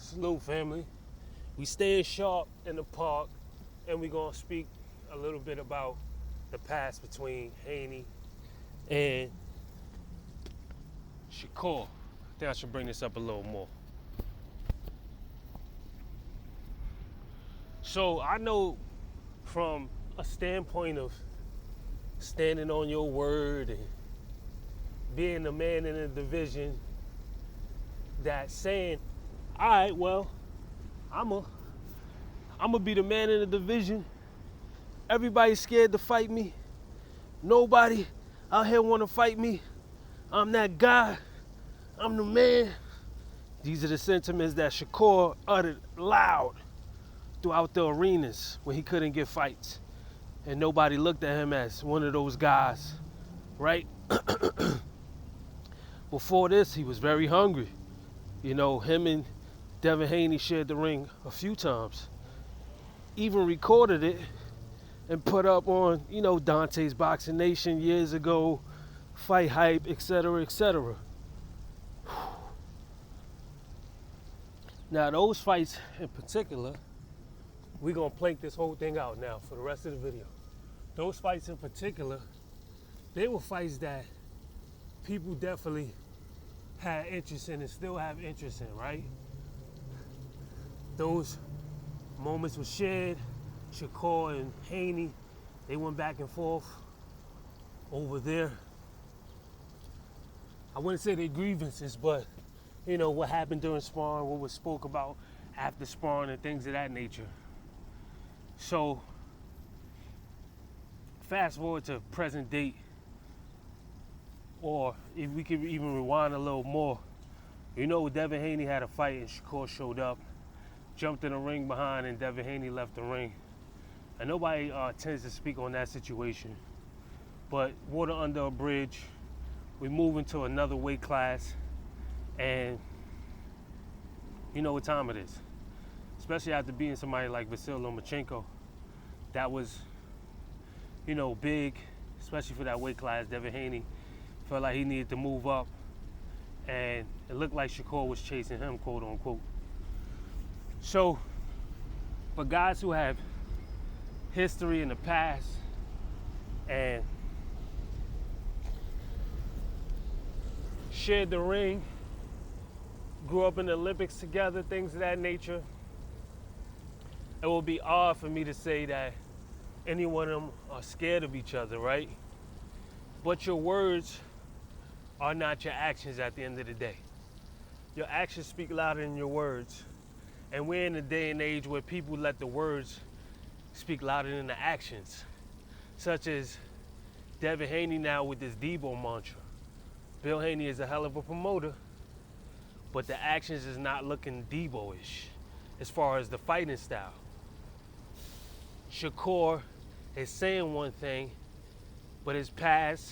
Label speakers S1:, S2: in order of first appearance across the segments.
S1: Salute, family. We staying sharp in the park, and we gonna speak a little bit about the past between Haney and Shakur. I think I should bring this up a little more. So I know from a standpoint of standing on your word and being the man in the division, that saying, all right, well, I'm a be the man in the division. Everybody's scared to fight me. Nobody out here want to fight me. I'm that guy. I'm the man. These are the sentiments that Shakur uttered loud throughout the arenas when he couldn't get fights. And nobody looked at him as one of those guys, right? Before this, he was very hungry. You know, him and Devin Haney shared the ring a few times. Even recorded it and put up on, Dante's Boxing Nation years ago, Fight Hype, etc., etc. Now, those fights in particular, we're going to plank this whole thing out now for the rest of the video. Those fights in particular, they were fights that people definitely had interest in and still have interest in, right? Those moments were shared. Shakur and Haney, they went back and forth over there. I wouldn't say their grievances, but what happened during sparring, what was spoke about after sparring and things of that nature. So fast forward to present date, or if we could even rewind a little more, Devin Haney had a fight and Shakur showed up, jumped in the ring behind, and Devin Haney left the ring. And nobody tends to speak on that situation. But water under a bridge, we move into another weight class, and you know what time it is. Especially after beating somebody like Vasyl Lomachenko. That was, big, especially for that weight class. Devin Haney felt like he needed to move up, and it looked like Shakur was chasing him, quote unquote. So, for guys who have history in the past and shared the ring, grew up in the Olympics together, things of that nature, it will be odd for me to say that any one of them are scared of each other, right? But your words are not your actions at the end of the day. Your actions speak louder than your words. And we're in a day and age where people let the words speak louder than the actions. Such as Devin Haney now with this Debo mantra. Bill Haney is a hell of a promoter, but the actions is not looking Debo-ish as far as the fighting style. Shakur is saying one thing, but his past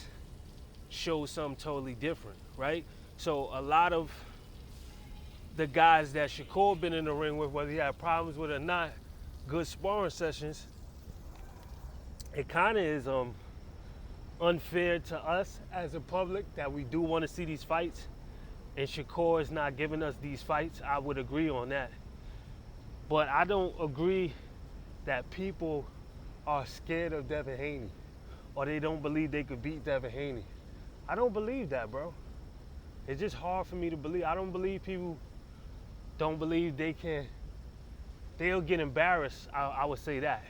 S1: shows something totally different, right? So a lot of the guys that Shakur been in the ring with, whether he had problems with it or not, good sparring sessions, it kind of is unfair to us as a public that we do want to see these fights, and Shakur is not giving us these fights. I would agree on that. But I don't agree that people are scared of Devin Haney or they don't believe they could beat Devin Haney. I don't believe that, bro. It's just hard for me to believe. I don't believe people don't believe they can. They'll get embarrassed, I would say that.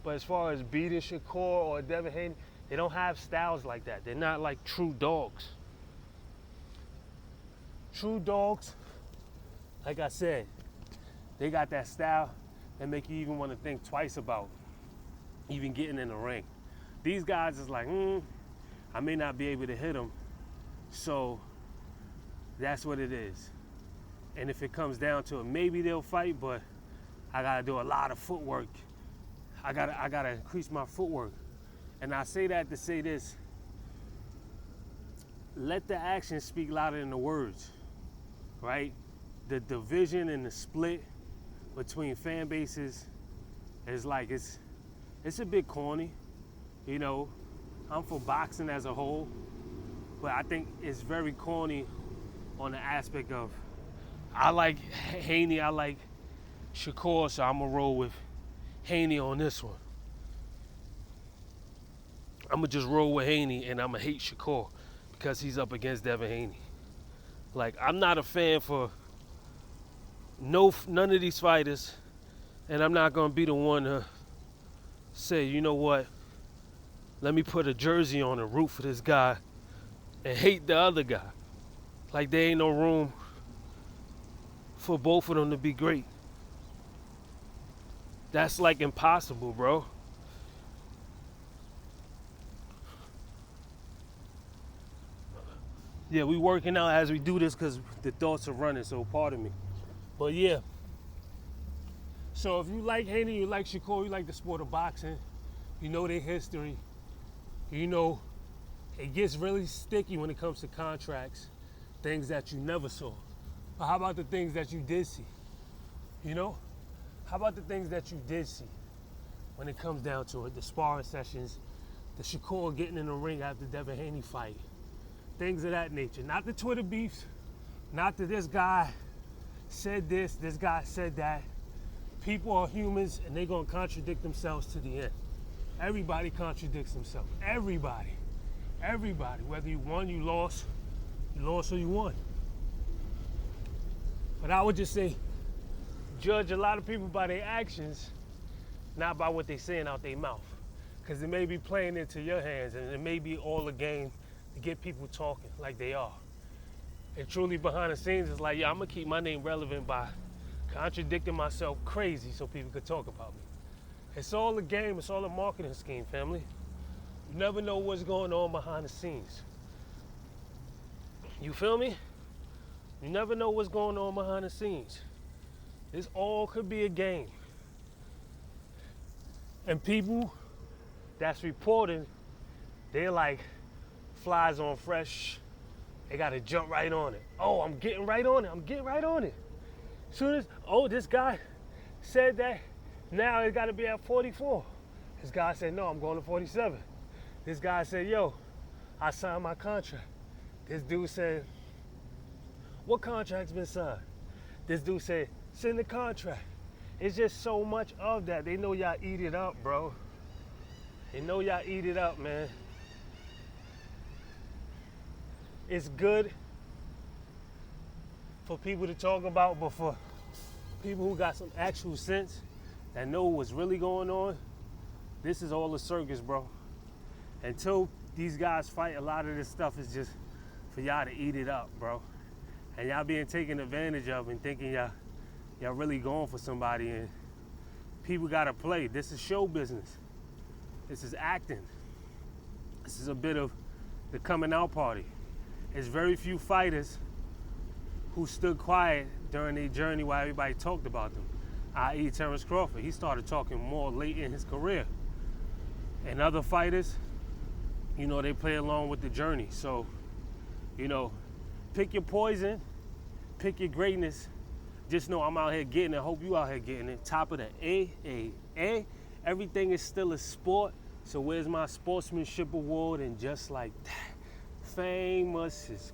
S1: But as far as beating Shakur or Devin Haney, they don't have styles like that. They're not like true dogs. True dogs, like I said, they got that style that make you even want to think twice about even getting in the ring. These guys is like, I may not be able to hit them, so that's what it is. And if it comes down to it, maybe they'll fight, but I gotta do a lot of footwork. I gotta increase my footwork. And I say that to say this: let the actions speak louder than the words, right? The division and the split between fan bases is like, it's a bit corny, I'm for boxing as a whole, but I think it's very corny on the aspect of I like Haney, I like Shakur, so I'm going to roll with Haney on this one. I'm going to just roll with Haney, and I'm going to hate Shakur because he's up against Devin Haney. Like, I'm not a fan for none of these fighters, and I'm not going to be the one to say, you know what, let me put a jersey on and root for this guy and hate the other guy. Like, there ain't no room for both of them to be great. That's like impossible, bro. Yeah, we working out as we do this because the thoughts are running, so pardon me. But yeah. So if you like Haney, you like Shakur, you like the sport of boxing, you know their history, you know it gets really sticky when it comes to contracts, things that you never saw. But how about the things that you did see? You know? How about the things that you did see when it comes down to it? The sparring sessions, the Shakur getting in the ring after the Devin Haney fight, things of that nature. Not the Twitter beefs, not that this guy said this guy said that. People are humans and they're gonna contradict themselves to the end. Everybody contradicts themselves. Everybody. Everybody. Whether you won, you lost or you won. But I would just say, judge a lot of people by their actions, not by what they're saying out their mouth. Because it may be playing into your hands and it may be all a game to get people talking like they are. And truly behind the scenes, it's like, yeah, I'm gonna keep my name relevant by contradicting myself crazy so people could talk about me. It's all a game, it's all a marketing scheme, family. You never know what's going on behind the scenes. You feel me? You never know what's going on behind the scenes. This all could be a game. And people that's reporting, they're like flies on fresh. They gotta jump right on it. Oh, I'm getting right on it. Soon as, oh, this guy said that, now it gotta be at 44. This guy said, no, I'm going to 47. This guy said, yo, I signed my contract. This dude said, what contract's been signed? This dude said, send the contract. It's just so much of that. They know y'all eat it up, bro. They know y'all eat it up, man. It's good for people to talk about, but for people who got some actual sense that know what's really going on, this is all a circus, bro. Until these guys fight, a lot of this stuff is just for y'all to eat it up, bro. And y'all being taken advantage of and thinking y'all really going for somebody, and people gotta play. This is show business. This is acting. This is a bit of the coming out party. There's very few fighters who stood quiet during their journey while everybody talked about them, i.e. Terrence Crawford. He started talking more late in his career. And other fighters, you know, they play along with the journey. So, you know, pick your poison, pick your greatness. Just know I'm out here getting it. Hope you out here getting it. Top of the A. Everything is still a sport. So where's my sportsmanship award? And just like that, famous is